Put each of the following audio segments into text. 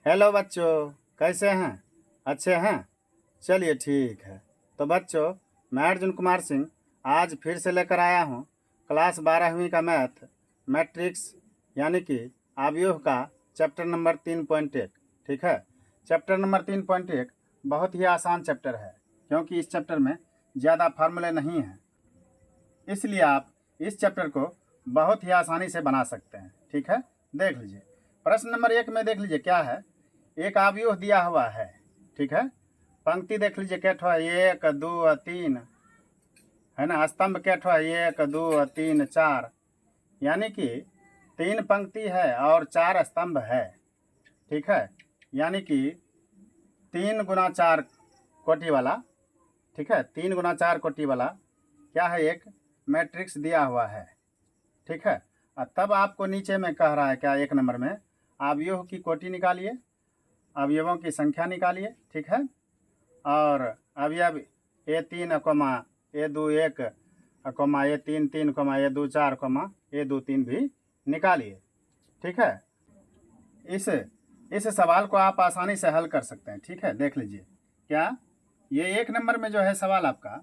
Hello बच्चों, कैसे हैं? अच्छे हैं? चलिए ठीक है। तो बच्चों, मैं अर्जुन कुमार सिंह आज फिर से लेकर आया हूँ क्लास 12वीं का मैट्रिक्स यानी कि अवयव का चैप्टर नंबर 3.1। ठीक है, चैप्टर नंबर 3.1 बहुत ही आसान चैप्टर है क्योंकि इस चैप्टर में ज़्यादा फार्मूले नहीं हैं, इसलिए आप इस चैप्टर को बहुत ही आसानी से बना सकते हैं। ठीक है, देख लीजिए प्रश्न नंबर 1 में। देख लीजिए क्या है, एक अवयव दिया हुआ है। ठीक है, पंक्ति देख लीजिए कैठो है, 1 2 3 है ना। स्तंभ कैठो है, 1 2 3 4, यानी कि 3 पंक्ति है और 4 स्तंभ है। ठीक है, यानी कि 3 गुना 4 कोटि वाला, ठीक है, 3 गुना 4 कोटि वाला क्या है, एक मैट्रिक्स दिया हुआ है। ठीक है, और तब आपको नीचे में कह रहा है क्या, 1 नंबर में अवयव की कोटि निकालिए, अवयवों की संख्या निकालिए। ठीक है, और अवयव A3 coma A2 1 coma A3 3 coma A2 4 coma A2 3 भी निकालिए। ठीक है, इस सवाल को आप आसानी से हल कर सकते हैं। ठीक है, देख लीजिए क्या, ये 1 नंबर में जो है सवाल आपका,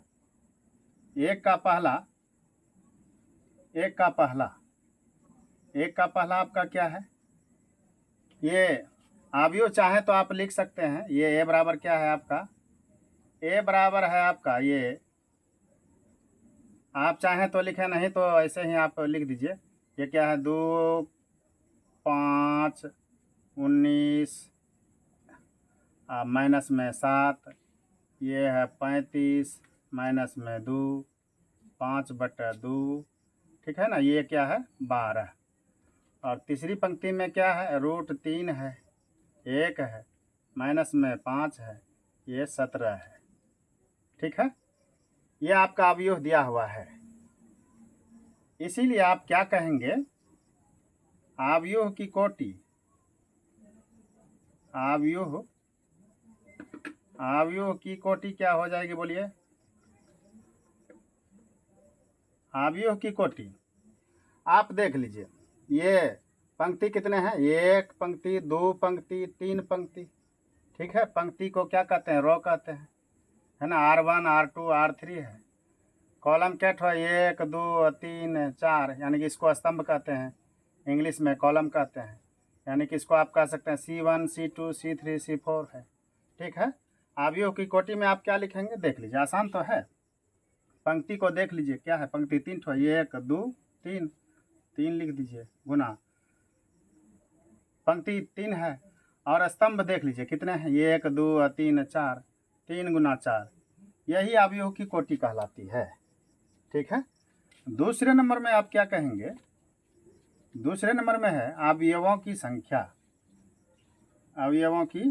एक का पहला आपका क्या है, ये अवयव चाहे तो आप लिख सकते हैं। ये A बराबर क्या है आपका, A बराबर है आपका, ये आप चाहें तो लिखें, नहीं तो ऐसे ही आप लिख दीजिए। ये क्या है, 2 5 19 माइनस में 7, ये है 35 माइनस में 2 5/2। ठीक है ना, ये क्या है 12। और तीसरी पंक्ति में क्या है, √3 है, 1 है, माइनस में 5 है, ये 17 है। ठीक है, ये आपका अवयव दिया हुआ है, इसीलिए आप क्या कहेंगे, अवयव की कोटि, अवयव की कोटि क्या हो जाएगी, बोलिए। अवयव की कोटि आप देख लीजिए, ये पंक्ति कितने हैं, 1 पंक्ति 2 पंक्ति 3 पंक्ति। ठीक है, पंक्ति को क्या कहते हैं, रो कहते हैं, है ना। R1 R2 R3 है। कॉलम क्या ठो, 1 2 3 4, यानी कि इसको स्तंभ कहते हैं, इंग्लिश में कॉलम कहते हैं, यानी कि इसको आप कह सकते हैं C1 C2 C3 C4 है। ठीक है, अवयव की कोटि में आप क्या लिखेंगे, देख लीजिए, आसान तो है। पंक्ति को देख लीजिए क्या है, पंक्ति 3 ठो, 1 2 3 लिख दीजिए, गुना पंक्ति 3 है, और स्तंभ देख लीजिए कितने हैं, 1 2 3 4, 3 गुना 4, यही अवयव की कोटि कहलाती है। ठीक है, दूसरे नंबर में आप क्या कहेंगे, दूसरे नंबर में है अवयवों की संख्या। अवयवों की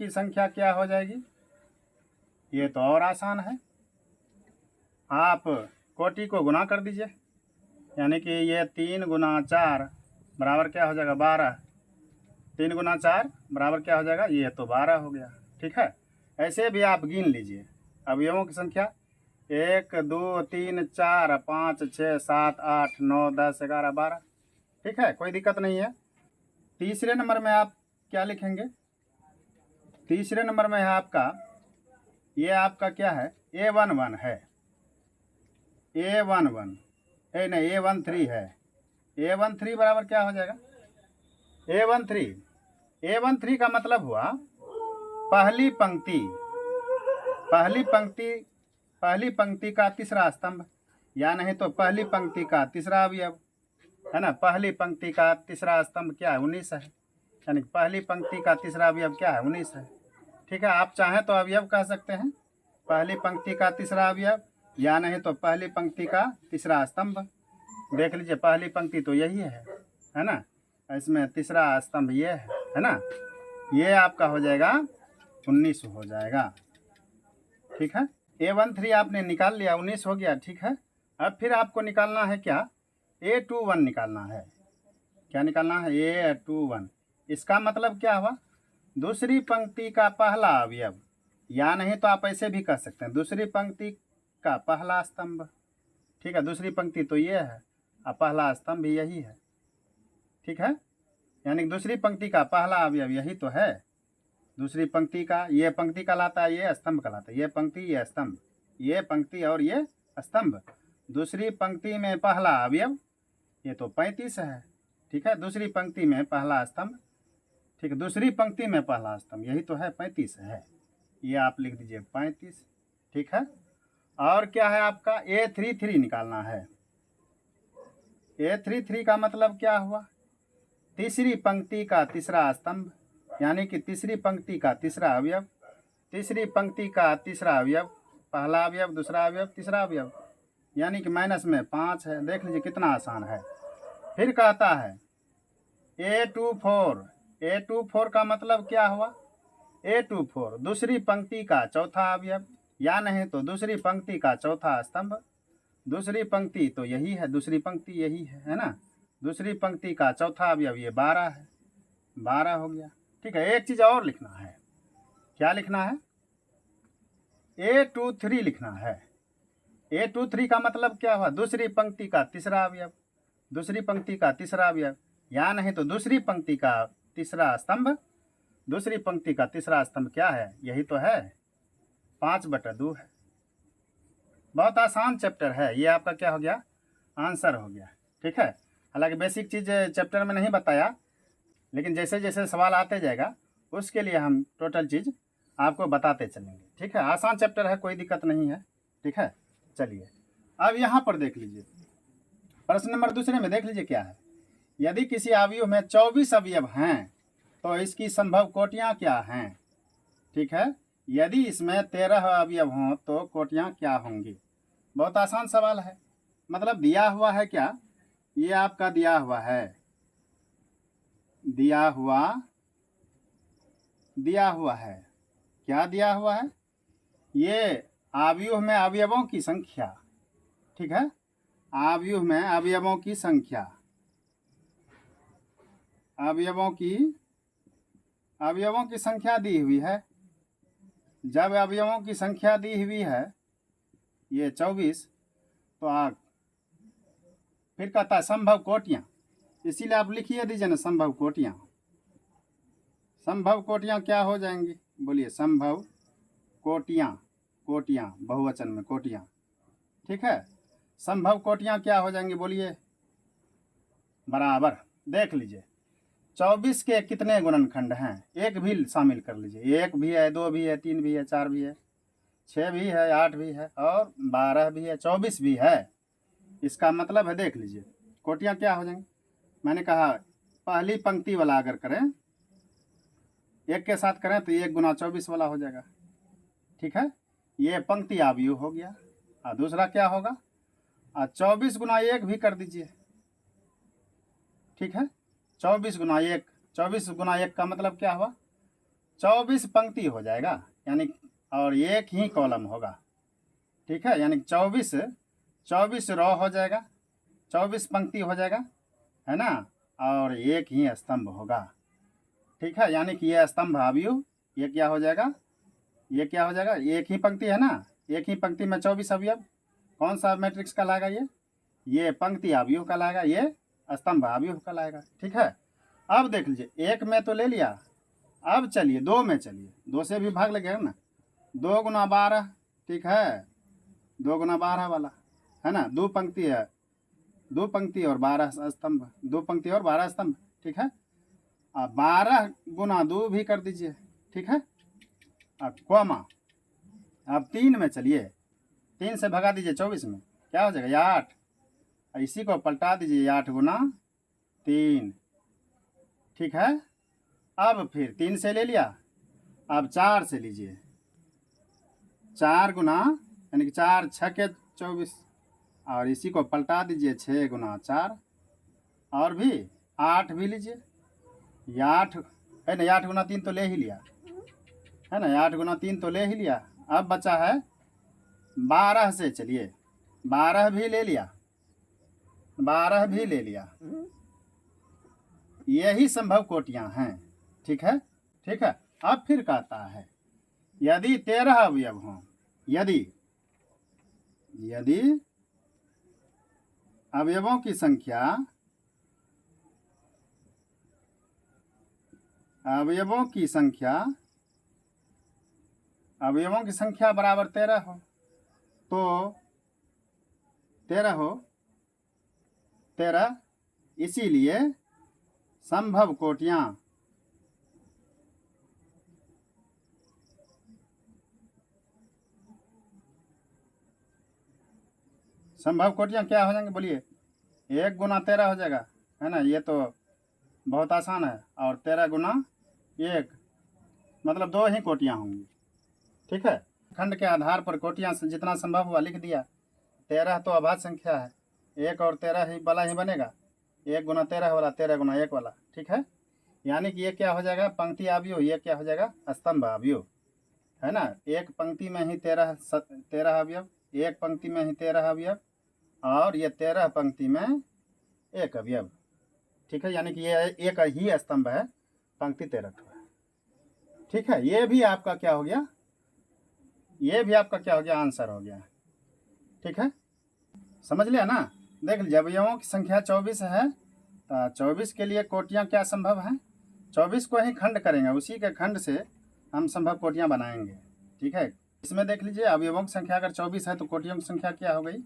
संख्या क्या हो जाएगी, ये तो और आसान है। आप कोटि को गुना कर दीजिए, यानी कि ये 3 गुना 4 बराबर क्या हो जाएगा, 12। 3 गुना 4 बराबर क्या हो जाएगा, ये तो 12 हो गया। ठीक है, ऐसे भी आप गिन लीजिए अवयवों की संख्या, 1 2 3 4 5 6 7 8 9 10 11 12। ठीक है, कोई दिक्कत नहीं है। तीसरे नंबर में आप क्या लिखेंगे, तीसरे नंबर में है आपका, ये आपका क्या है, A11 है, A11 नहीं, A13 है। A13 बराबर क्या हो जाएगा, A13 का मतलब हुआ पहली पंक्ति का तीसरा स्तंभ, या नहीं तो पहली पंक्ति का तीसरा अवयव, है ना। पहली पंक्ति का तीसरा स्तंभ क्या है, 19 है, यानी पहली पंक्ति का तीसरा अवयव क्या है, 19 है। ठीक है, आप चाहें तो अवयव कह सकते हैं, पहली पंक्ति का तीसरा अवयव, या नहीं तो पहली पंक्ति का तीसरा स्तंभ। देख लीजिए, पहली पंक्ति तो यही है ना, इसमें तीसरा स्तंभ ये है ना, ये आपका हो जाएगा 19 हो जाएगा। ठीक है, A13 आपने निकाल लिया, 19 हो गया। ठीक है, अब फिर आपको निकालना है क्या, A21 निकालना है। क्या निकालना है, A21। इसका मतलब क्या हुआ, दूसरी पंक्ति का पहला अवयव, या नहीं तो आप ऐसे भी कह सकते हैं दूसरी पंक्ति का पहला स्तंभ। ठीक है, दूसरी पंक्ति तो ये है, और पहला स्तंभ भी यही है। ठीक है, यानी कि दूसरी पंक्ति का पहला अवयव यही तो है। दूसरी पंक्ति का ये पंक्ति कहलाता है, ये स्तंभ कहलाता है। ये पंक्ति, ये स्तंभ, ये पंक्ति और ये स्तंभ। दूसरी पंक्ति में पहला अवयव ये तो 35 है। ठीक है, दूसरी पंक्ति में पहला स्तंभ। ठीक है, दूसरी पंक्ति में पहला स्तंभ यही तो है, 35 है। ये आप लिख दीजिए 35। ठीक है, और क्या है आपका A33 निकालना है। A33 का मतलब क्या हुआ? तीसरी पंक्ति का तीसरा स्तंभ, यानी कि तीसरी पंक्ति का तीसरा अवयव। तीसरी पंक्ति का तीसरा अवयव, पहला अवयव, दूसरा अवयव, तीसरा अवयव, यानी कि माइनस में 5 है। देख लीजिए कितना आसान है। फिर कहता है A24। A24 का मतलब क्या हुआ? A24 दूसरी पंक्ति का चौथा अवयव, या नहीं तो दूसरी पंक्ति का चौथा स्तंभ। दूसरी पंक्ति तो यही है, दूसरी पंक्ति यही है ना। दूसरी पंक्ति का चौथा अवयव ये 12 है, 12 हो गया। ठीक है, एक चीज़ और लिखना है। क्या लिखना है? A23 लिखना है। A23 का मतलब क्या हुआ? दूसरी पंक्ति का तीसरा अवयव, दूसरी पंक्ति का तीसरा अवयव, या नहीं तो दूसरी पंक्ति का तीसरा स्तंभ। दूसरी पंक्ति का तीसरा स्तंभ क्या है? यही तो है, 5/2 है। बहुत आसान चैप्टर है ये। आपका क्या हो गया? आंसर हो गया। ठीक है, हालांकि बेसिक चीज़ चैप्टर में नहीं बताया, लेकिन जैसे जैसे सवाल आते जाएगा उसके लिए हम टोटल चीज़ आपको बताते चलेंगे। ठीक है, आसान चैप्टर है, कोई दिक्कत नहीं है। ठीक है, चलिए अब यहाँ पर देख लीजिए, प्रश्न नंबर दूसरे में देख लीजिए क्या है। यदि किसी अवयव में 24 अवयव हैं तो इसकी संभव कोटियाँ क्या हैं? ठीक है, यदि इसमें 13 अवयव हों तो कोटियाँ क्या होंगी? बहुत आसान सवाल है। मतलब दिया हुआ है क्या? ये आपका दिया हुआ है, दिया हुआ है। क्या दिया हुआ है? ये अवयव में अवयवों की संख्या। ठीक है, अवयव में अवयवों की संख्या, अवयवों की संख्या दी हुई है। जब अवयवों की संख्या दी हुई है ये 24, तो फिर कहता है संभव कोटियाँ। इसीलिए आप लिखिए दीजिए ना संभव कोटियाँ। संभव कोटियाँ क्या हो जाएंगी? बोलिए संभव कोटियाँ, कोटियाँ बहुवचन में कोटियाँ। ठीक है, संभव कोटियाँ क्या हो जाएंगी? बोलिए बराबर। देख लीजिए 24 के कितने गुणनखंड हैं? एक भी शामिल कर लीजिए। 1 भी है, 2 भी है, 3 भी है, 4 भी है, 6 भी है, 8 भी है और 12 भी है, 24 भी है। इसका मतलब है, देख लीजिए कोटियाँ क्या हो जाएंगी। मैंने कहा पहली पंक्ति वाला अगर करें, एक के साथ करें तो 1 गुना 24 वाला हो जाएगा। ठीक है, ये पंक्ति अवयव हो गया। और दूसरा क्या होगा? 24 गुना 1 भी कर दीजिए। ठीक है, 24 गुना 1, 24 गुना 1 का मतलब क्या हुआ? 24 पंक्ति हो जाएगा, यानी और एक ही कॉलम होगा। ठीक है, यानी 24 रो हो जाएगा, 24 पंक्ति हो जाएगा, है ना, और एक ही स्तंभ होगा। ठीक है, यानी कि ये स्तंभ अवयव, ये क्या हो जाएगा? ये क्या हो जाएगा? एक ही पंक्ति है ना, एक ही पंक्ति में 24 अवयव। कौन सा मैट्रिक्स कहलाएगा? ये पंक्ति अवयव कहलाएगा, ये स्तंभ अवयव कहलाएगा। ठीक है, अब देख लीजिए एक में तो ले लिया, अब चलिए 2 में चलिए, 2 से भी भाग लगेगा ना। 2 गुना 12, ठीक है, 2 गुना 12 वाला है ना। 2 पंक्ति है, 2 पंक्ति और 12 स्तंभ, 2 पंक्ति और 12 स्तंभ। ठीक है, अब 12 गुना 2 भी कर दीजिए। ठीक है, अब कॉमा, अब 3 में चलिए, 3 से भगा दीजिए 24 में, क्या हो जाएगा? 8। इसी को पलटा दीजिए, 8 गुना 3। ठीक है, अब फिर 3 से ले लिया, अब 4 से लीजिए, 4 गुना, यानी कि 4 6 के 24, और इसी को पलटा दीजिए 6 गुना 4, और भी 8 भी लीजिए। ये 8 है ना, 8 गुना 3 तो ले ही लिया है ना, 8 गुना 3 तो ले ही लिया। अब बचा है 12 से, चलिए 12 भी ले लिया, 12 भी ले लिया। यही संभव कोटियां हैं। ठीक है, ठीक है। अब फिर कहता है यदि 13 अवयव हों, यदि अवयवों की संख्या अवयवों की संख्या बराबर 13 हो, तो 13 इसीलिए संभव कोटियां क्या हो जाएंगे, बोलिए। 1 गुना 13 हो जाएगा, है ना, ये तो बहुत आसान है। और 13 गुना 1 मतलब 2 ही कोटियां होंगी, ठीक है। खंड के आधार पर कोटियां जितना संभव हुआ लिख दिया। 13 तो अभाज्य संख्या है, 1 और 13 ही वाला ही बनेगा, 1 गुना 13 वाला, 13 गुना 1 वाला, ठीक है। यानी कि ये क्या हो जाएगा, पंक्ति अवयव, ये क्या हो जाएगा, स्तंभ अवयव, है ना। एक पंक्ति में ही 13 अवयव, एक पंक्ति में ही 13 अवयव, और ये 13 पंक्ति में 1 अवयव, ठीक है। यानी कि ये एक ही स्तंभ है, पंक्ति 13 है, ठीक है। ये भी आपका क्या हो गया, आंसर हो गया, ठीक है। समझ लिया ना। देख लीजिए, अवयवों की संख्या 24 है, तो 24 के लिए कोटियां क्या संभव हैं, 24 को ही खंड करेंगे, उसी के खंड से हम संभव कोटियां बनाएंगे, ठीक है। इसमें देख लीजिए, अवयवों की संख्या अगर 24 है तो कोटियों की संख्या क्या हो गई,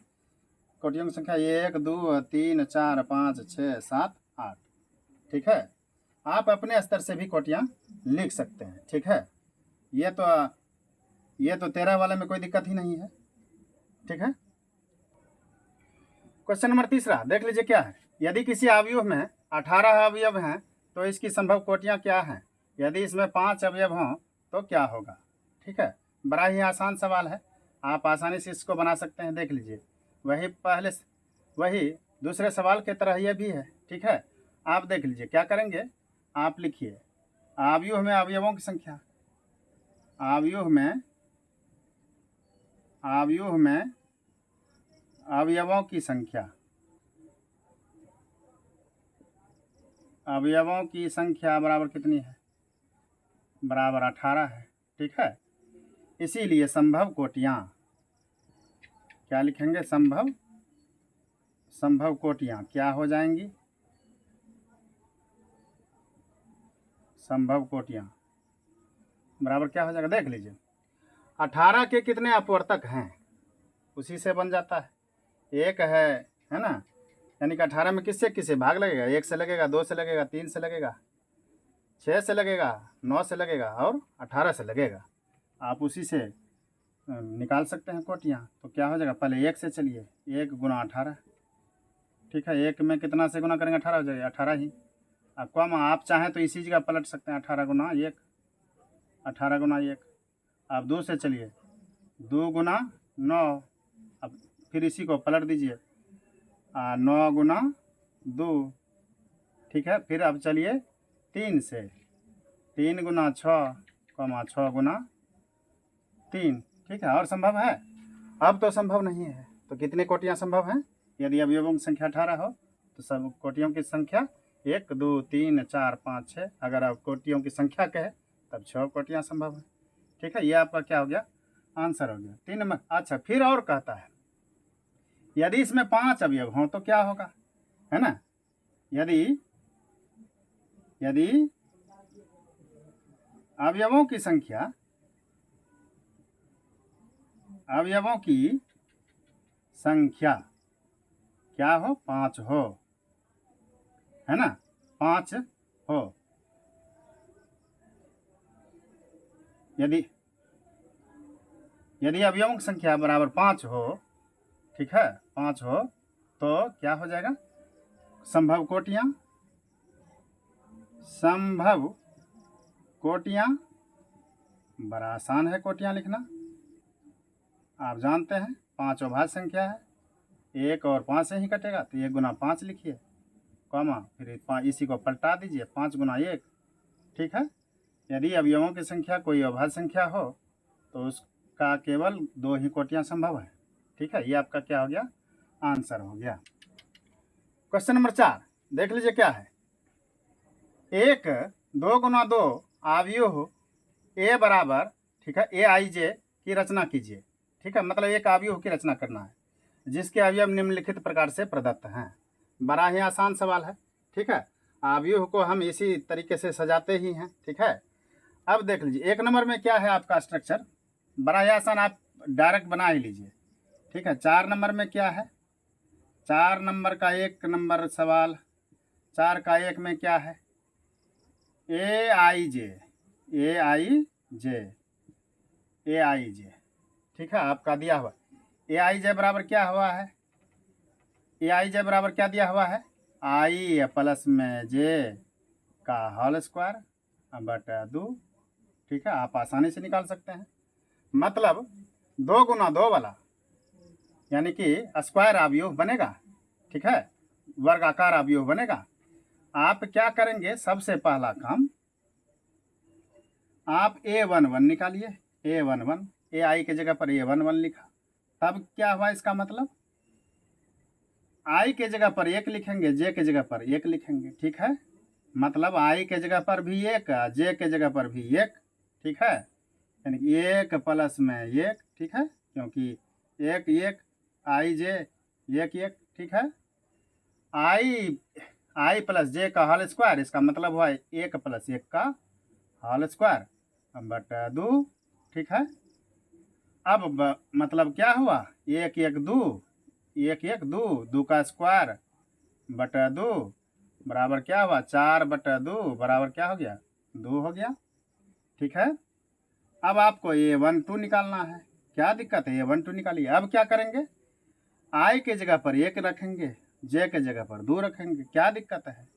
कोटियों की संख्या 1 2 3 4 5 6 7 8, ठीक है। आप अपने स्तर से भी कोटियां लिख सकते हैं, ठीक है। ये तो 13 वाले में कोई दिक्कत ही नहीं है, ठीक है। क्वेश्चन नंबर 3 देख लीजिए क्या है। यदि किसी अवयव में 18 अवयव हैं तो इसकी संभव कोटियां क्या हैं, यदि इसमें 5 अवयव हों तो क्या होगा, ठीक है। बड़ा ही आसान सवाल है, आप आसानी से इसको बना सकते हैं। देख लीजिए, वही दूसरे सवाल की तरह ये भी है, ठीक है। आप देख लीजिए क्या करेंगे, आप लिखिए अवयव में अवयवों की संख्या, अवयवों की संख्या बराबर कितनी है, बराबर 18 है, ठीक है। इसीलिए संभव कोटियां क्या लिखेंगे, संभव कोटियां क्या हो जाएंगी, संभव कोटियां बराबर क्या हो जाएगा, देख लीजिए। 18 के कितने अपवर्तक हैं, उसी से बन जाता है। एक है ना, यानी कि 18 में किससे भाग लगेगा, 1 से लगेगा, 2 से लगेगा, 3 से लगेगा, 6 से लगेगा, 9 से लगेगा और 18 से लगेगा। आप उसी से निकाल सकते हैं कोटियां। तो क्या हो जाएगा, पहले 1 से चलिए, 1 गुना 18, ठीक है। 1 में कितना से गुना करेंगे, 18 हो जाएगा, 18 ही। अब कम आप चाहें तो इसी जगह पलट सकते हैं, 18 गुना 1, 18 गुना 1। अब 2 से चलिए, 2 गुना 9, अब फिर इसी को पलट दीजिए, 9 गुना 2, ठीक है। फिर अब चलिए 3 से, 3 गुना 6, 6 गुना 3, ठीक है। और संभव है, अब तो संभव नहीं है। तो कितने कोटियां संभव हैं, यदि अवयवों की संख्या 18 हो तो सब कोटियों की संख्या 1 2 3 4 5 6, अगर आप कोटियों की संख्या कहे तब 6 कोटियां संभव है, ठीक है। ये आपका क्या हो गया, आंसर हो गया 3 नंबर। अच्छा, फिर और कहता है, यदि इसमें 5 अवयव हों तो क्या होगा, है ना। यदि अवयवों की संख्या क्या हो, 5 हो, है ना, 5 हो। यदि अवयवों की संख्या बराबर 5 हो, ठीक है, 5 हो तो क्या हो जाएगा, संभव कोटियां बड़ा आसान है कोटियां लिखना, आप जानते हैं 5 अभाज्य संख्या है, 1 और 5 से ही कटेगा, तो 1 गुना 5 लिखिए, कॉमा फिर इसी को पलटा दीजिए, 5 गुना 1, ठीक है। यदि अवयवों की संख्या कोई अभाज्य संख्या हो तो उसका केवल 2 ही कोटियां संभव है, ठीक है। ये आपका क्या हो गया, आंसर हो गया। क्वेश्चन नंबर 4 देख लीजिए क्या है। 1 2 गुना 2 अवयव ए बराबर, ठीक है, AIJ की रचना कीजिए, ठीक है। मतलब एक अवयव की रचना करना है, जिसके अवयव निम्नलिखित प्रकार से प्रदत्त हैं। बड़ा ही आसान सवाल है, ठीक है। अवयव को हम इसी तरीके से सजाते ही हैं, ठीक है। अब देख लीजिए 1 नंबर में क्या है आपका स्ट्रक्चर, बड़ा ही आसान, आप डायरेक्ट बना ही लीजिए, ठीक है। 4 नंबर में क्या है, 4 नंबर का 1 नंबर सवाल, 4 का 1 में क्या है, ए आई जे, ए आई जे, ए आई जे, ठीक है, आपका दिया हुआ ए आई जे बराबर क्या हुआ है, ए आई जे बराबर क्या दिया हुआ है, आई प्लस में जे का होल स्क्वायर बटा 2, ठीक है। आप आसानी से निकाल सकते हैं, मतलब 2 गुना 2 वाला, यानी कि स्क्वायर अवयव बनेगा, ठीक है, वर्गाकार अवयव बनेगा। आप क्या करेंगे, सबसे पहला काम आप A11 निकालिए, A11, ए आई के जगह पर A11 लिखा, तब क्या हुआ, इसका मतलब आई के जगह पर 1 लिखेंगे, जे के जगह पर 1 लिखेंगे, ठीक है। मतलब आई के जगह पर भी 1, जे के जगह पर भी 1, ठीक है, यानी कि 1 प्लस में 1, ठीक है, क्योंकि 1 1 आई जे 1 1, ठीक है। आई प्लस जे का होल स्क्वायर, इसका मतलब हुआ 1 प्लस 1 का होल स्क्वायर बटा 2, ठीक है। अब मतलब क्या हुआ, 1 1 2, 1 1 2, 2 का स्क्वायर बटा 2 बराबर क्या हुआ, 4 बटा 2 बराबर क्या हो गया, 2 हो गया, ठीक है। अब आपको A12 निकालना है, क्या दिक्कत है, A12 निकालिए। अब क्या करेंगे, आई के जगह पर 1 रखेंगे, जे के जगह पर 2 रखेंगे, क्या दिक्कत है,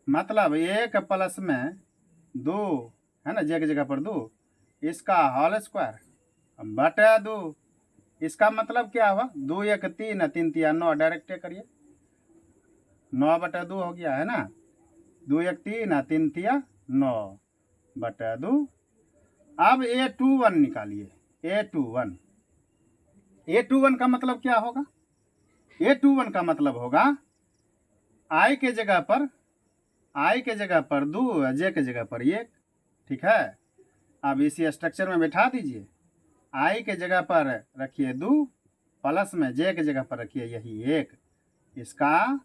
मतलब 1 प्लस में 2 है ना, जे की जगह पर 2, इसका होल स्क्वायर बटा 2, इसका मतलब क्या हुआ, 2 1 3, 3 3 9, डायरेक्ट करिए, 9 बटा 2 हो गया है ना, 2 1 3, 3 3 9 बटा 2। अब A21 निकालिए, A21, A21 का मतलब क्या होगा, A21 का मतलब होगा आई के जगह पर 2, जे के जगह पर 1, ठीक है। अब इसी स्ट्रक्चर में बैठा दीजिए, आई के जगह पर रखिए 2, प्लस में जे के जगह पर रखिए यही 1, इसका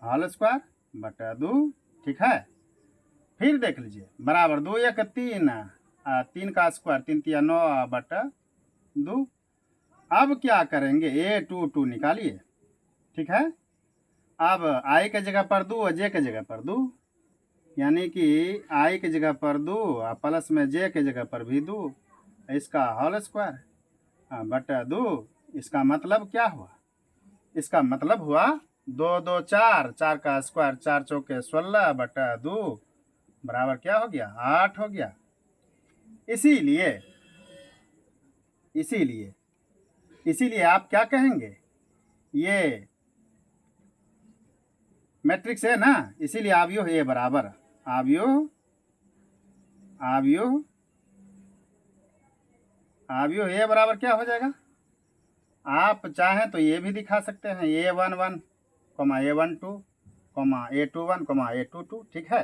होल स्क्वायर बटा 2, ठीक है। फिर देख लीजिए बराबर 2 1 3, 3 का स्क्वायर 3 3 9 बटा 2। अब क्या करेंगे, A22 निकालिए, ठीक है। अब आई के जगह पर 2, जे के जगह पर 2, यानी कि आई के जगह पर 2 प्लस में जे के जगह पर भी 2, इसका होल स्क्वायर बटा 2, इसका मतलब क्या हुआ, इसका मतलब हुआ 2 2 4, 4 का स्क्वायर 4 चौके 16 बटा 2 बराबर क्या हो गया, 8 हो गया। इसीलिए इसीलिए इसीलिए आप क्या कहेंगे, ये मैट्रिक्स है ना, इसीलिए अवयव ए बराबर अवयव अवयव अवयव ए बराबर क्या हो जाएगा, आप चाहें तो ये भी दिखा सकते हैं, A11, A12, A21, A22, ठीक है,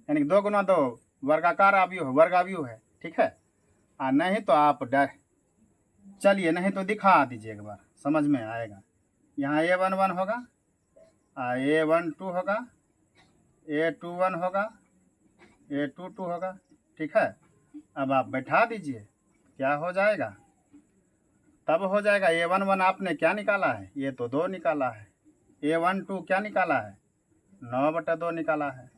यानी 2 गुना 2 वर्गाकार अवयव वर्ग अवयव है, ठीक है। नहीं तो आप चलिए नहीं तो दिखा दीजिए एक बार, समझ में आएगा। यहाँ A11 होगा, A12 होगा, A21 होगा, A22 होगा, ठीक है। अब आप बैठा दीजिए, क्या हो जाएगा, तब हो जाएगा A11 आपने क्या निकाला है, ये तो 2 निकाला है, A12 क्या निकाला है, 9 बटा 2 निकाला है,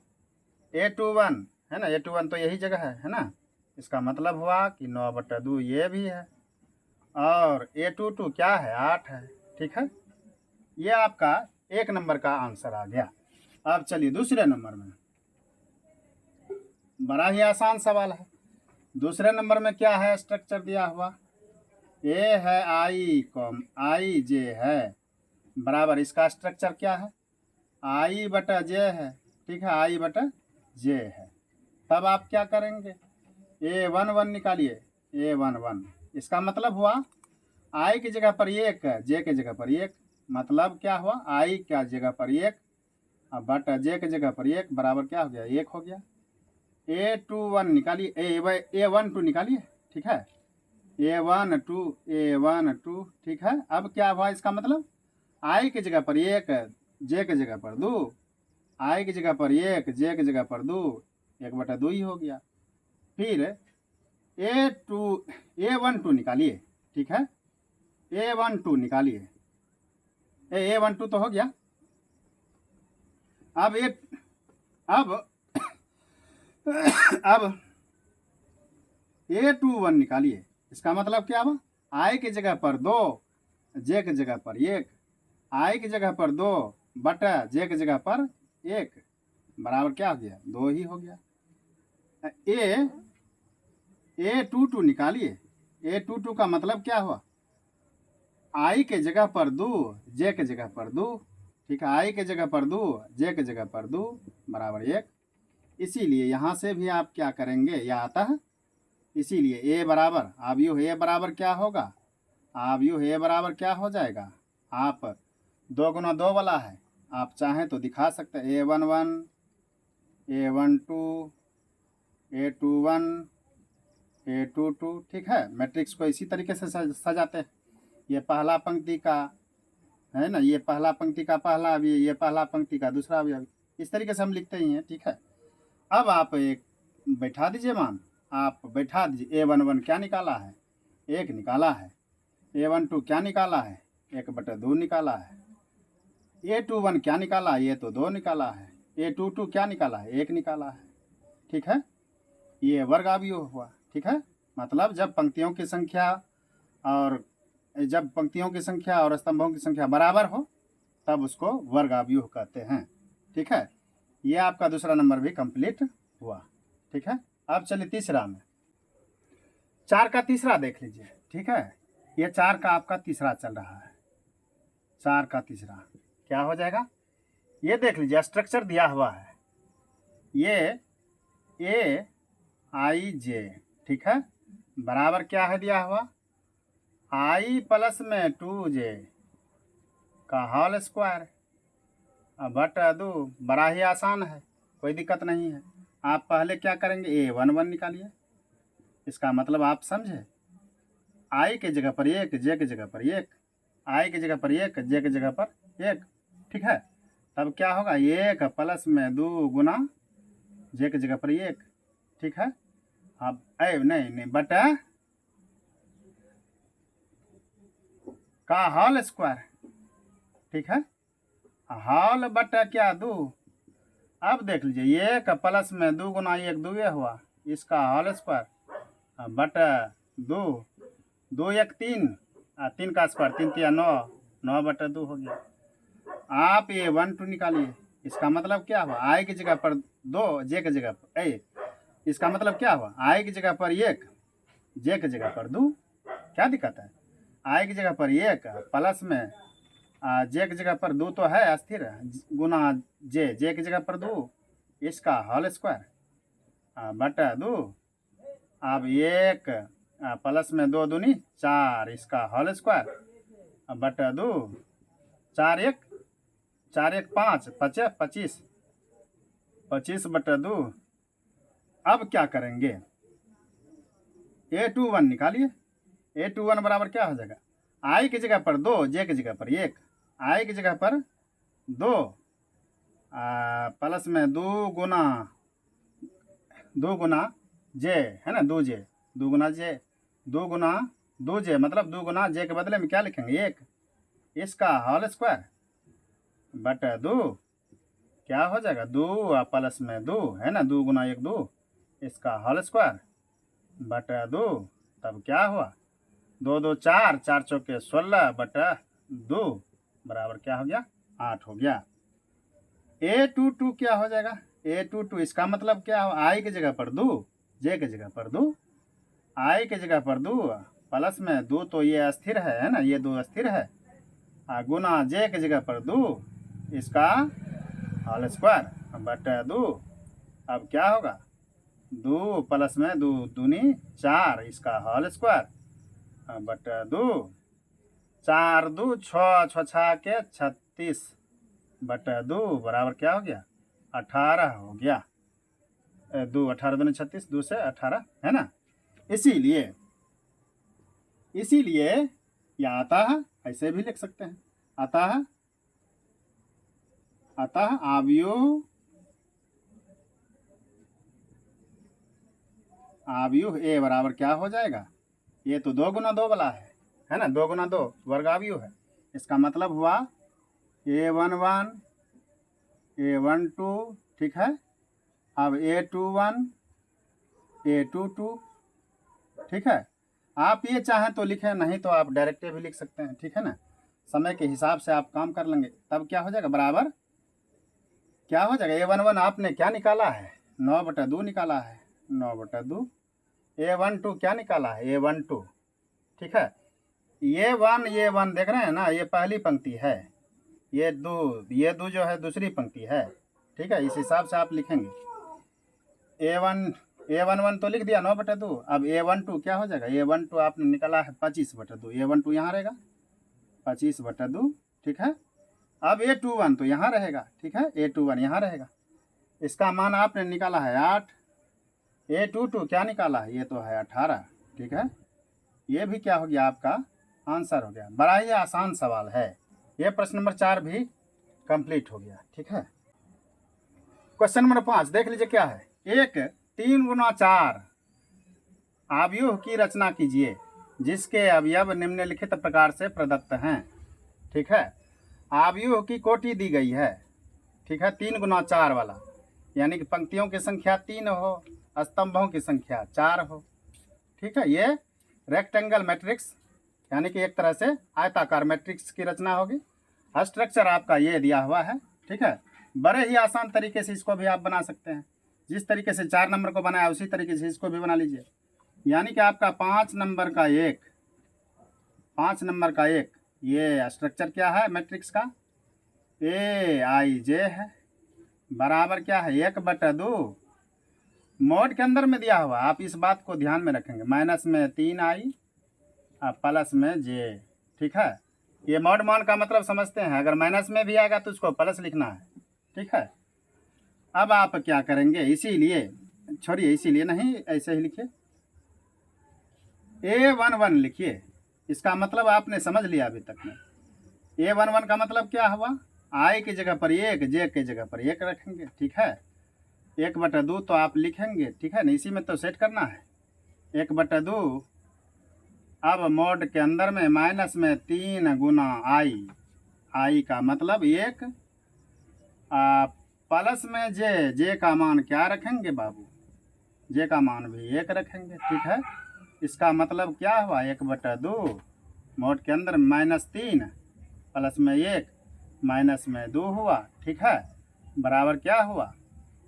A21 है ना, A21 तो यही जगह है ना, इसका मतलब हुआ कि 9 बटा 2 ये भी है, और A22 क्या है, 8 है, ठीक है। ये आपका 1 नंबर का आंसर आ गया। अब चलिए दूसरे नंबर में, बड़ा ही आसान सवाल है। दूसरे नंबर में क्या है, स्ट्रक्चर दिया हुआ, ए है आई जे है बराबर, इसका स्ट्रक्चर क्या है, आई बटा जे है, ठीक है, आई बटा जे है। तब आप क्या करेंगे, A11 निकालिए, A11, इसका मतलब हुआ आई की जगह पर 1, जे के जगह पर 1, मतलब क्या हुआ, आई क्या जगह पर 1 बटा जे के जगह पर 1 बराबर क्या हो गया, 1 हो गया। A21 निकालिए, A12 निकालिए, ठीक है, A12, ठीक है। अब क्या हुआ, इसका मतलब आई की जगह पर एक, जे की जगह पर दो, आई की जगह पर एक, जे की जगह पर दो, 1/2 ही हो गया। फिर A12 निकालिए, ठीक है, A12 निकालिए, A12 तो हो गया। अब अब A21 निकालिए। इसका मतलब क्या हुआ, आई की जगह पर 2, जे की जगह पर 1, आई की जगह पर 2 बटा जे की जगह पर 1 बराबर क्या हो गया, 2 ही हो गया। A22 निकालिए। A22 का मतलब क्या हुआ, आई के जगह पर 2, जे के जगह पर 2, ठीक है, आई के जगह पर 2, जे के जगह पर 2 बराबर 1। इसीलिए यहाँ से भी आप क्या करेंगे, यह आता है। इसीलिए ए बराबर, अब यू ए बराबर क्या होगा, अब यू ए बराबर क्या हो जाएगा, आप 2 गुना 2 वाला है, आप चाहें तो दिखा सकते हैं A11, A12, A21, A22, ठीक है। मैट्रिक्स को इसी तरीके से सजाते हैं। ये पहला पंक्ति का है ना, ये पहला पंक्ति का पहला अवयव, ये पहला पंक्ति का दूसरा अवयव, इस तरीके से हम लिखते ही हैं, ठीक है। अब आप एक बैठा दीजिए मान, आप बैठा दीजिए। A11 क्या निकाला है, 1 निकाला है। A12 क्या निकाला है, 1/2 निकाला है। A21 क्या निकाला है, ये तो 2 निकाला है। A22 क्या निकाला है, 1 निकाला है, ठीक है। ये वर्ग अवयव हुआ, ठीक है। मतलब जब पंक्तियों की संख्या और स्तंभों की संख्या बराबर हो तब उसको वर्ग अवयव कहते हैं, ठीक है। ये आपका दूसरा नंबर भी कंप्लीट हुआ, ठीक है। अब चलिए तीसरा में, 4 का तीसरा देख लीजिए, ठीक है। ये 4 का आपका तीसरा चल रहा है। 4 का तीसरा क्या हो जाएगा, ये देख लीजिए, स्ट्रक्चर दिया हुआ है। ये AIJ, ठीक है, बराबर क्या है दिया हुआ, I प्लस में 2J का होल स्क्वायर बटा 2। बड़ा ही आसान है, कोई दिक्कत नहीं है। आप पहले क्या करेंगे, A11 निकालिए। इसका मतलब आप समझे, आई के जगह पर 1, जे की जगह पर 1, आई की जगह पर 1, जे की जगह पर 1, ठीक है। तब क्या होगा, 1 प्लस में 2 गुना जे की जगह पर 1, ठीक है। अब नहीं बटा का होल स्क्वायर, ठीक है, होल बटा क्या 2। अब देख लीजिए, 1 प्लस में 2 गुना 1 2 हुआ, इसका होल स्क्वायर बटा 2, 2 1 3, 3 का स्क्वायर 3 3 9, 9/2 हो गया। आप A12 निकालिए। इसका मतलब क्या हुआ, आई की जगह पर 2, जे की जगह पर इसका मतलब क्या हुआ, आई की जगह पर 1, जे की जगह पर 2, क्या दिक्कत है। आई की जगह पर 1 प्लस में जे की जगह पर 2 तो है अस्थिर, गुना जे की जगह पर 2, इसका होल स्क्वायर बटा 2। अब 1 प्लस में 2 दूनी 4, इसका होल स्क्वायर बटा 2। 4 1 5, 5 25, 25/2। अब क्या करेंगे, A21 निकालिए। A21 बराबर क्या हो जाएगा, आई की जगह पर 2, जे की जगह पर 1, आई की जगह पर 2 प्लस में 2 गुना जे, है ना, 2J, 2 गुना जे, 2 गुना 2J, मतलब 2 गुना जे के बदले में क्या लिखेंगे, 1, इसका होल स्क्वायर बटा 2। क्या हो जाएगा, 2 प्लस में 2, है ना, 2 गुना 1 2, इसका होल स्क्वायर बटा 2। तब क्या हुआ, 2 2 4, 4 चौके 16/2 बराबर क्या हो गया, 8 हो गया। A22 क्या हो जाएगा, A22 इसका मतलब क्या हो, आई की जगह पर 2, जे की जगह पर 2, आई की जगह पर 2 प्लस में 2 तो ये अस्थिर है ना, ये 2 अस्थिर है, गुना जे की जगह पर 2, इसका होल स्क्वायर बटा 2। अब क्या होगा, 2 प्लस में 2 दूनी 4, इसका होल स्क्वायर बटा 2। 4 2 6, 6 के 36/2 बराबर क्या हो गया, 18 हो गया। 2 18 दूनी 36, 2 से 18, है ना। इसीलिए यह आता है, ऐसे भी लिख सकते हैं, आता है अतः आव्यूह ए बराबर क्या हो जाएगा, ये तो 2 गुना 2 वाला है ना, 2 गुना 2 वर्गाव्यूह है। इसका मतलब हुआ A11 A12, ठीक है। अब A21 A22, ठीक है। आप ये चाहें तो लिखें, नहीं तो आप डायरेक्ट भी लिख सकते हैं, ठीक है ना। समय के हिसाब से आप काम कर लेंगे, तब क्या हो जाएगा बराबर क्या हो जाएगा। A11 आपने क्या निकाला है, 9/2 निकाला है, 9/2। A12 क्या निकाला है, A12, ठीक है। ये वन देख रहे हैं ना, ये पहली पंक्ति है, ये दो जो है दूसरी पंक्ति है, ठीक है। इस हिसाब से आप लिखेंगे। A11 तो लिख दिया 9/2। अब A12 क्या हो जाएगा, A12 आपने निकाला है 25/2, A12 यहाँ रहेगा 25/2, ठीक है। अब A21 तो यहाँ रहेगा, ठीक है, A21 यहाँ रहेगा। इसका मान आपने निकाला है 8। A22 क्या निकाला है, ये तो है 18, ठीक है। ये भी क्या हो गया, आपका आंसर हो गया। बड़ा ही आसान सवाल है ये। प्रश्न नंबर 4 भी कंप्लीट हो गया, ठीक है। क्वेश्चन नंबर 5 देख लीजिए क्या है। एक 3 गुना 4 आव्यूह की रचना कीजिए जिसके अवयव निम्नलिखित प्रकार से प्रदत्त हैं, ठीक है। आव्यूह की कोटि दी गई है, ठीक है, 3 गुना 4 वाला, यानी कि पंक्तियों की संख्या 3 हो, स्तंभों की संख्या 4 हो, ठीक है। ये रेक्टेंगल मैट्रिक्स यानी कि एक तरह से आयताकार मैट्रिक्स की रचना होगी। स्ट्रक्चर आपका ये दिया हुआ है, ठीक है। बड़े ही आसान तरीके से इसको भी आप बना सकते हैं। जिस तरीके से 4 नंबर को बनाया उसी तरीके से इसको भी बना लीजिए। यानी कि आपका 5 नंबर का एक ये स्ट्रक्चर क्या है मैट्रिक्स का, AIJ है, बराबर क्या है 1/2। मोड के अंदर में दिया हुआ, आप इस बात को ध्यान में रखेंगे, माइनस में 3I प्लस में J, ठीक है। ये मॉड मान का मतलब समझते हैं, अगर माइनस में भी आएगा तो उसको प्लस लिखना है, ठीक है। अब आप क्या करेंगे, इसीलिए छोड़िए, इसीलिए नहीं, ऐसे ही लिखिए A11 लिखिए। इसका मतलब आपने समझ लिया अभी तक में। A11 का मतलब क्या हुआ, I की जगह पर 1, J की जगह पर 1 रखेंगे, ठीक है। 1/2 तो आप लिखेंगे, ठीक है ना, इसी में तो सेट करना है 1/2। अब मोड के अंदर में माइनस में 3 गुना I का मतलब 1, प्लस में J का मान क्या रखेंगे बाबू, J का मान भी 1 रखेंगे, ठीक है। इसका मतलब क्या हुआ 1/2, मोड के अंदर -3 प्लस में 1 माइनस में 2 हुआ, ठीक है, बराबर क्या हुआ,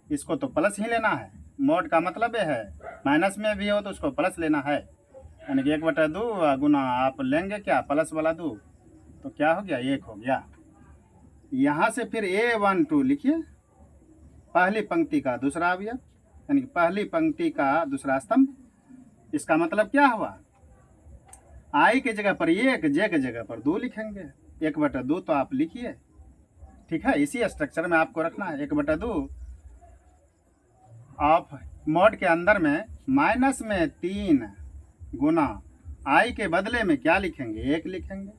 इसको तो प्लस ही लेना है। मोड का मतलब ये है माइनस में भी हो तो उसको प्लस लेना है, यानी कि 1/2 गुना आप लेंगे क्या प्लस वाला 2, तो क्या हो गया 1 हो गया। यहाँ से फिर A12 लिखिए, पहली पंक्ति का दूसरा अवयव, यानी कि पहली पंक्ति का दूसरा स्तंभ। इसका मतलब क्या हुआ, I की जगह पर 1, J की जगह पर 2 लिखेंगे। 1/2 तो आप लिखिए, ठीक है, इसी स्ट्रक्चर में आपको रखना है 1/2। आप मोड के अंदर में माइनस में 3 गुना I के बदले में क्या लिखेंगे 1 लिखेंगे,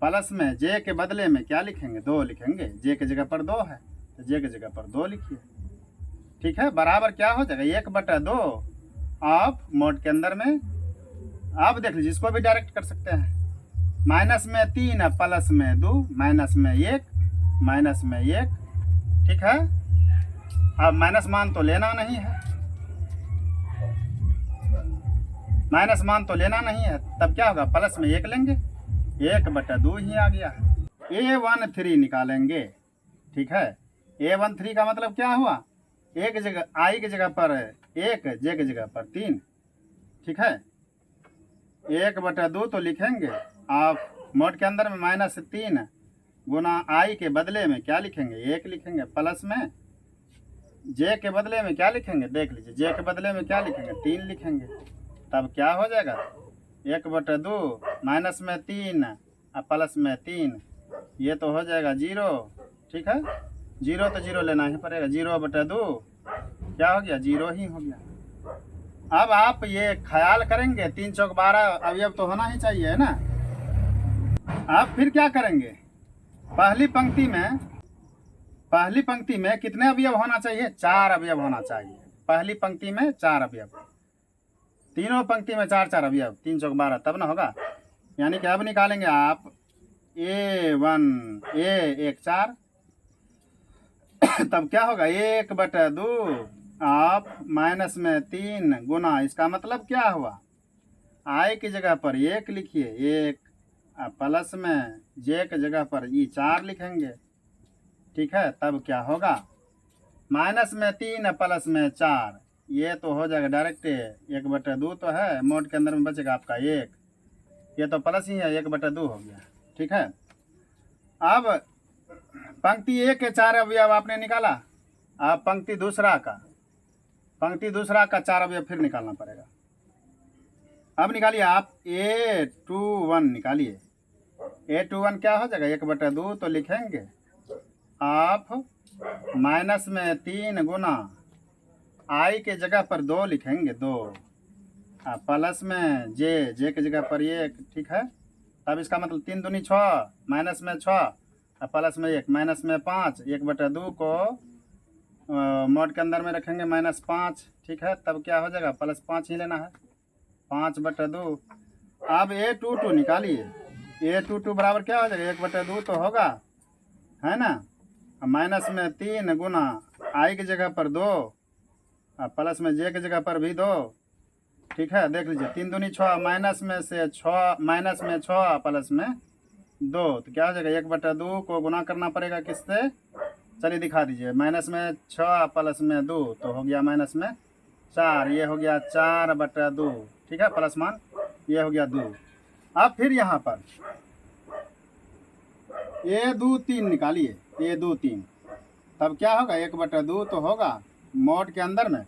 प्लस में J के बदले में क्या लिखेंगे 2 लिखेंगे। J की जगह पर 2 है तो J की जगह पर 2 लिखिए, ठीक है, बराबर क्या हो जाएगा 1/2 आप मोड के अंदर में। आप देख लीजिए, इसको भी डायरेक्ट कर सकते हैं, माइनस में 3 प्लस में 2 माइनस में 1 माइनस में 1, ठीक है। अब माइनस मान तो लेना नहीं है, माइनस मान तो लेना नहीं है, तब क्या होगा प्लस में 1 लेंगे, 1/2 ही आ गया। A13 निकालेंगे, ठीक है। A13 का मतलब क्या हुआ, एक जगह I की जगह पर 1, J की जगह पर 3, ठीक है। 1/2 तो लिखेंगे, आप मोड के अंदर में -3 गुना I के बदले में क्या लिखेंगे 1 लिखेंगे, प्लस में J के बदले में क्या लिखेंगे, देख लीजिए J के बदले में क्या लिखेंगे 3 लिखेंगे, तब क्या हो जाएगा 1/2 माइनस में 3 प्लस में 3, ये तो हो जाएगा 0, ठीक है। 0 तो 0 लेना ही पड़ेगा, 0/2 क्या हो गया 0 ही हो गया। अब आप ये ख्याल करेंगे 3 चौक 12 अवयव तो होना ही चाहिए, है ना। आप फिर क्या करेंगे, पहली पंक्ति में पहली पंक्ति में कितने अवयव होना चाहिए? 4 अवयव होना चाहिए। पहली पंक्ति में 4 अवयव, तीनों पंक्ति में 4 अवयव, 3 चौक 12, तब ना होगा। यानी कि अब निकालेंगे आप A1 A 1 4 तब क्या होगा 1/2 आप माइनस में 3 गुना, इसका मतलब क्या हुआ? आई की जगह पर 1 लिखिए 1, प्लस में जे की जगह पर ई 4 लिखेंगे, ठीक है। तब क्या होगा माइनस में 3 प्लस में 4, ये तो हो जाएगा डायरेक्ट 1/2 तो है, मोड के अंदर में बचेगा आपका 1, ये तो प्लस ही है 1/2 हो गया, ठीक है। अब पंक्ति 1 के 4 अवयव आपने निकाला, अब पंक्ति दूसरा का 4 अवयव फिर निकालना पड़ेगा। अब निकालिए आप A21 निकालिए। A21 क्या हो जाएगा 1/2 तो लिखेंगे आप माइनस में 3 गुना आई के जगह पर 2 लिखेंगे 2, प्लस में जे के जगह पर 1, ठीक है। तब इसका मतलब 3 दूनी 6, माइनस में 6 प्लस में 1, माइनस में 5, 1/2 को मोड के अंदर में रखेंगे -5, ठीक है। तब क्या हो जाएगा +5 ही लेना है, 5/2। अब A22 निकालिए। A22 बराबर क्या हो जाएगा 1/2 तो होगा, है ना। माइनस में 3 गुना आई की जगह पर 2, प्लस में जे की जगह पर भी 2, ठीक है। देख लीजिए 3 दूनी 6, माइनस में 6 प्लस में 2, तो क्या हो जाएगा 1/2 को गुना करना पड़ेगा किससे? चलिए दिखा दीजिए, माइनस में 6 प्लस में 2 तो हो गया माइनस में 4, ये हो गया 4/2, ठीक है, प्लस मान ये हो गया 2। अब फिर यहाँ पर A23 निकालिए, A23 तब क्या होगा 1/2 तो होगा, मोड के अंदर में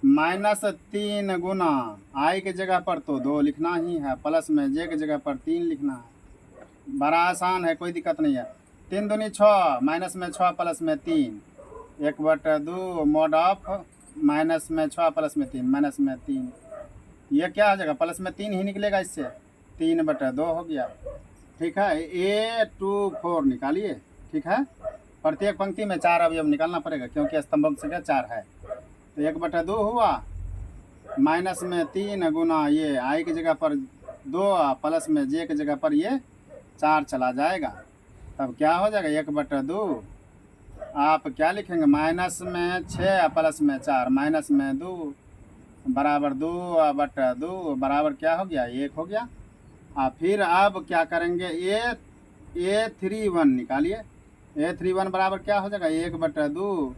-3 गुना आई के जगह पर तो 2 लिखना ही है, प्लस में जे के जगह पर 3 लिखना है, बड़ा आसान है, कोई दिक्कत नहीं है। 3 दूनी 6, माइनस में 6 प्लस में 3, 1/2 मोड ऑफ माइनस में 6 प्लस में 3, माइनस में 3, ये क्या हो जाएगा प्लस में 3 ही निकलेगा, इससे 3/2 हो गया, ठीक है। A24 निकालिए, ठीक है। प्रत्येक पंक्ति में 4 अवयव निकालना पड़ेगा क्योंकि स्तंभक संख्या 4 है। तो 1/2 हुआ, माइनस में 3 गुना ये आई की जगह पर 2, प्लस में जे की जगह पर ये 4 चला जाएगा, तब क्या हो जाएगा 1/2 आप क्या लिखेंगे माइनस में 6 प्लस में 4, माइनस में 2 बराबर 2/2 बराबर क्या हो गया 1 हो गया। फिर अब क्या करेंगे A31 निकालिए। A31 बराबर क्या हो जाएगा 1/2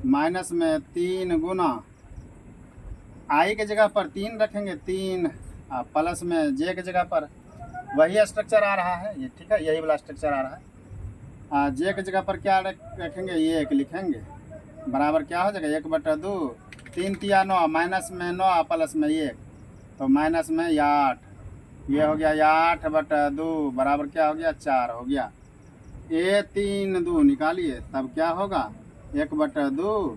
माइनस में 3 गुना आई के जगह पर 3 रखेंगे 3, प्लस में जे के जगह पर वही स्ट्रक्चर आ रहा है ये, ठीक है, यही वाला स्ट्रक्चर आ रहा है। जे के जगह पर क्या रखेंगे 1 लिखेंगे, बराबर क्या हो जाएगा 1/2, 3 तिया 9, माइनस में 9 प्लस में 1 तो माइनस में 8, ये हो गया 8/2 बराबर क्या हो गया 4 हो गया। A32 निकालिए, तब क्या होगा 1/2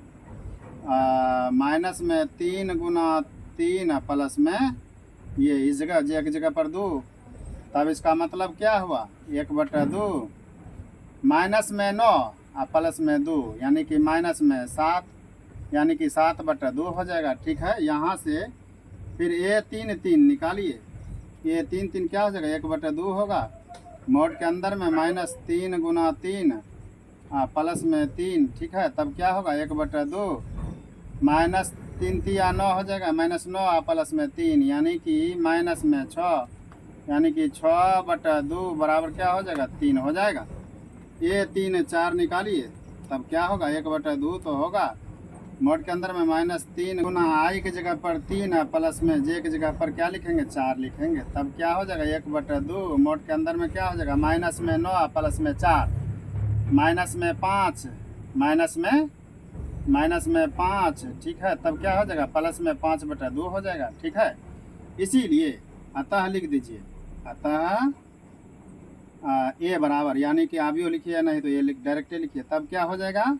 माइनस में 3 गुना 3 प्लस में ये इस जगह जे की जगह पर 2, तब इसका मतलब क्या हुआ 1/2 माइनस में 9 प्लस में 2 यानी कि माइनस में 7, यानी कि 7/2 हो जाएगा, ठीक है। यहाँ से फिर A33 निकालिए। A33 क्या हो जाएगा 1/2 होगा, मोड के अंदर में -3 गुना 3 प्लस में 3, ठीक है। तब क्या होगा 1/2 माइनस 3 तिया 9 हो जाएगा, -9 प्लस में 3 यानी कि माइनस में 6, यानी कि 6/2 बराबर क्या हो जाएगा 3 हो जाएगा। A34 निकालिए, तब क्या होगा 1/2 तो होगा, मोड के अंदर में -3 गुना आई की जगह पर 3 प्लस में जे की जगह पर क्या लिखेंगे 4 लिखेंगे, तब क्या हो जाएगा 1/2 मोड के अंदर में क्या हो जाएगा माइनस में 9 प्लस में 4, माइनस में 5, माइनस में 5, ठीक है। तब क्या हो जाएगा प्लस में 5/2 हो जाएगा, ठीक है। इसीलिए अतः लिख दीजिए, अतः ए बराबर, यानी कि आप यो लिखिए नहीं तो ये डायरेक्ट लिखिए, तब क्या हो जाएगा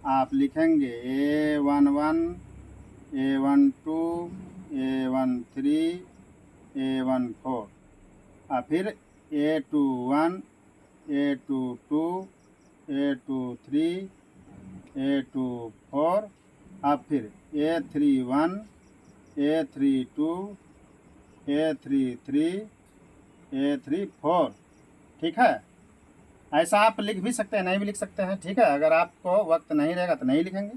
आप लिखेंगे A11 A12 A13 A14 फिर A21 A22 A23 A24 अब फिर A31 A32 A33 A34। ठीक है, ऐसा आप लिख भी सकते हैं, नहीं भी लिख सकते हैं। ठीक है, अगर आपको वक्त नहीं रहेगा तो नहीं लिखेंगे।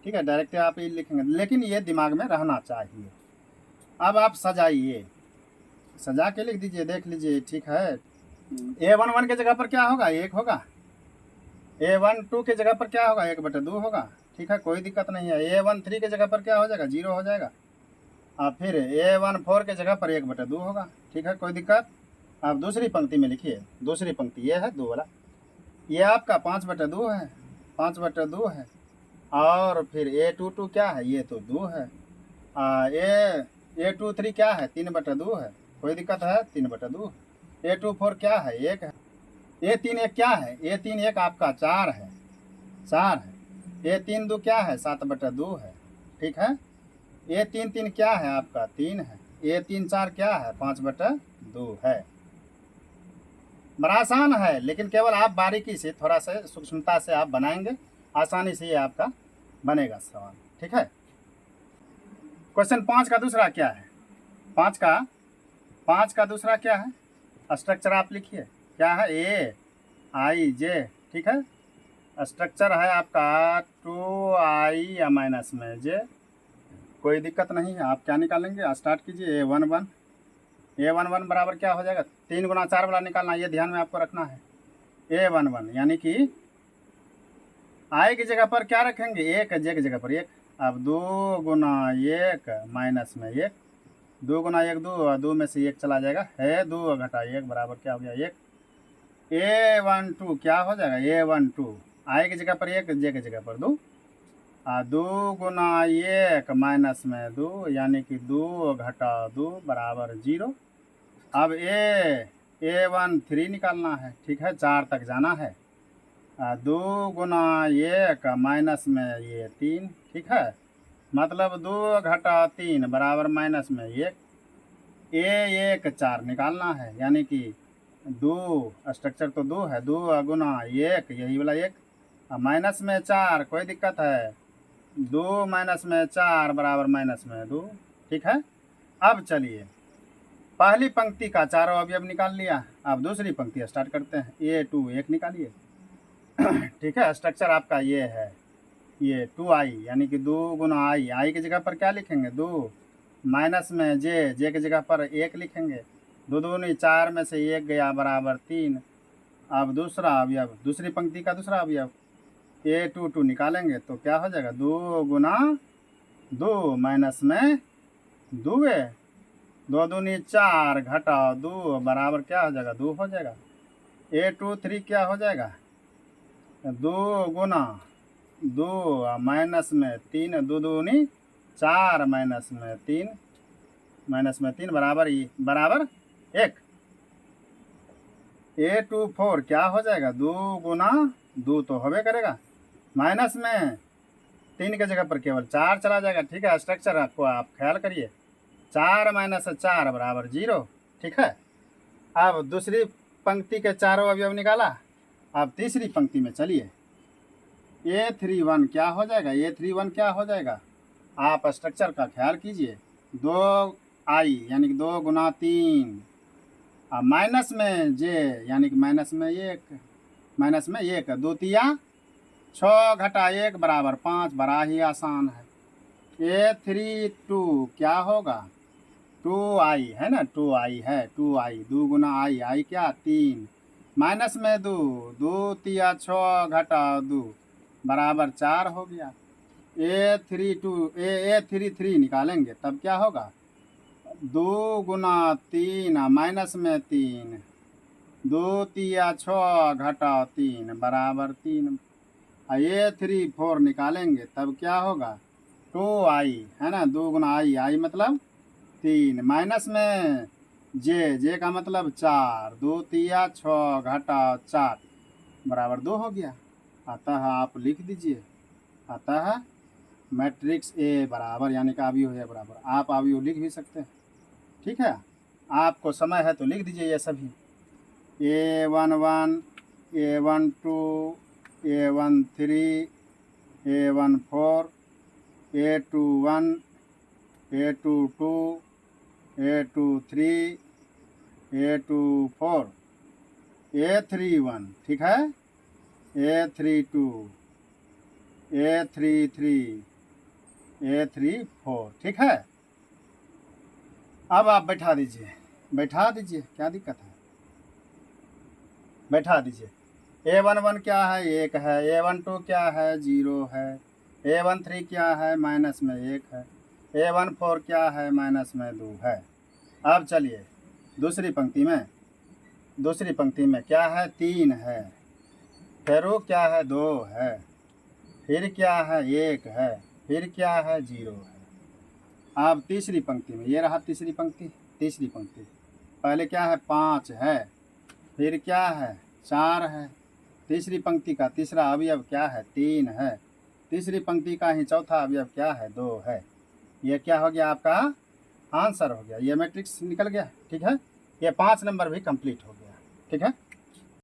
ठीक है, डायरेक्ट आप ये लिखेंगे, लेकिन ये दिमाग में रहना चाहिए। अब आप सजाइए, सजा के लिख दीजिए, देख लीजिए। ठीक है, A11 के जगह पर क्या होगा, 1 होगा। A12 के जगह पर क्या होगा, 1/2 होगा। ठीक है, कोई दिक्कत नहीं है। A13 के जगह पर क्या हो जाएगा, 0 हो जाएगा। अब फिर A14 के जगह पर 1/2 होगा। ठीक है, कोई दिक्कत। अब दूसरी पंक्ति में लिखिए, दूसरी पंक्ति ये है 2 वाला, ये आपका 5/2 है, 5/2 है। और फिर A22 क्या है, ये तो 2 है। A23 क्या है, 3/2 है। कोई दिक्कत है, 3/2। A24 क्या है, 1 है। A31 क्या है, A31 आपका 4 है, 4 है। A32 क्या है, 7/2 है। ठीक है, A33 क्या है आपका, 3 है। A34 क्या है, 5/2 है। बड़ा आसान है, लेकिन केवल आप बारीकी से, थोड़ा सा सूक्ष्मता से आप बनाएंगे, आसानी से ये आपका बनेगा सवाल। ठीक है, क्वेश्चन 5 का दूसरा क्या है, 5 का दूसरा क्या है, स्ट्रक्चर आप लिखिए। क्या है, AIJ। ठीक है, स्ट्रक्चर है आपका 2I या माइनस में J। कोई दिक्कत नहीं है। आप क्या निकालेंगे, स्टार्ट कीजिए। A11 बराबर क्या हो जाएगा, 3 गुना 4 वाला निकालना, ये ध्यान में आपको रखना है। A11 यानी कि I की जगह पर क्या रखेंगे, 1, J की जगह पर 1। अब 2 गुना 1 माइनस में 1, 2 गुना 1 2, और 2 में से 1 चला जाएगा, है 2 घटा 1 बराबर क्या हो गया, 1। A12 क्या हो जाएगा, A12 I की जगह पर 1, J की जगह पर 2, 2 गुना 1 माइनस में 2, यानी कि 2 घटा 2 बराबर 0। अब A13 निकालना है। ठीक है, 4 तक जाना है। 2 गुना 1 माइनस में ये 3। ठीक है, मतलब 2 घटा 3 बराबर माइनस में 1। A14 निकालना है, यानी कि 2, स्ट्रक्चर तो 2 है, 2 गुना 1 यही वाला 1, माइनस में 4। कोई दिक्कत है, 2 माइनस में 4 बराबर माइनस में 2। ठीक है, अब चलिए, पहली पंक्ति का चारों अवयव निकाल लिया। अब दूसरी पंक्ति स्टार्ट करते हैं। A21 निकालिए। ठीक है, स्ट्रक्चर आपका ये है, ये 2I यानी कि 2 गुना I की जगह पर क्या लिखेंगे, 2, माइनस में J की जगह पर 1 लिखेंगे। 2 दूनी 4 में से 1 गया बराबर 3। अब दूसरा अवयव, दूसरी पंक्ति का दूसरा अवयव A22 निकालेंगे तो क्या हो जाएगा, 2 गुना 2 माइनस में 2, 2 दूनी 4 घटा 2 बराबर क्या हो जाएगा, 2 हो जाएगा। A23 क्या हो जाएगा, 2 गुना 2 माइनस में 3, 2 दूनी 4 माइनस में 3 बराबर 1। A24 क्या हो जाएगा, 2 गुना 2 तो होबे करेगा, माइनस में 3 के जगह पर केवल 4 चला जाएगा। ठीक है, स्ट्रक्चर को आप ख्याल करिए, 4 माइनस 4 बराबर 0। ठीक है, अब दूसरी पंक्ति के चारों अवयव निकाला। अब तीसरी पंक्ति में चलिए, A31 क्या हो जाएगा, A31 क्या हो जाएगा, आप स्ट्रक्चर का ख्याल कीजिए। 2I यानी कि 2 गुना 3, माइनस में J यानी कि माइनस में 1, 2 तिया 6 घटा 1 बराबर 5। बड़ा ही आसान है। A32 क्या होगा, 2I है ना, 2I है, 2I 2 गुना I क्या 3, माइनस में 2, 2 तिया 6 घटा 2 बराबर 4 हो गया। A33 निकालेंगे तब क्या होगा, 2 गुना 3 माइनस में 3, 2 तिया 6 घटा 3 बराबर 3। A34 निकालेंगे तब क्या होगा, 2I है ना, 2 गुना I मतलब 3, माइनस में J का मतलब 4, 2 तिया 6 घटा 4 बराबर 2 हो गया। अतः आप लिख दीजिए, अतः मैट्रिक्स A बराबर, यानी कि अवयव A बराबर, आप अवयव लिख भी सकते हैं। ठीक है, आपको समय है तो लिख दीजिए ये सभी, A11 A12 A13, A14, A21, A22, A23, A24, A31, ठीक है, A32, A33, A34, ठीक है। अब आप बैठा दीजिए, क्या दिक्कत है, बैठा दीजिए। A11 क्या है, 1 है। A12 क्या है, 0 है। A13 क्या है, माइनस में 1 है। A14 क्या है, माइनस में 2 है। अब चलिए दूसरी पंक्ति में क्या है, 3 है। फिर वो क्या है, 2 है। फिर क्या है, 1 है। फिर क्या है, 0 है। अब तीसरी पंक्ति में, ये रहा तीसरी पंक्ति। पहले क्या है, 5 है। फिर क्या है, 4 है। तीसरी पंक्ति का तीसरा अवयव क्या है, 3 है। तीसरी पंक्ति का ही चौथा अवयव क्या है, 2 है। ये क्या हो गया, आपका आंसर हो गया। ये मैट्रिक्स निकल गया, ठीक है। ये 5 नंबर भी कंप्लीट हो गया, ठीक है।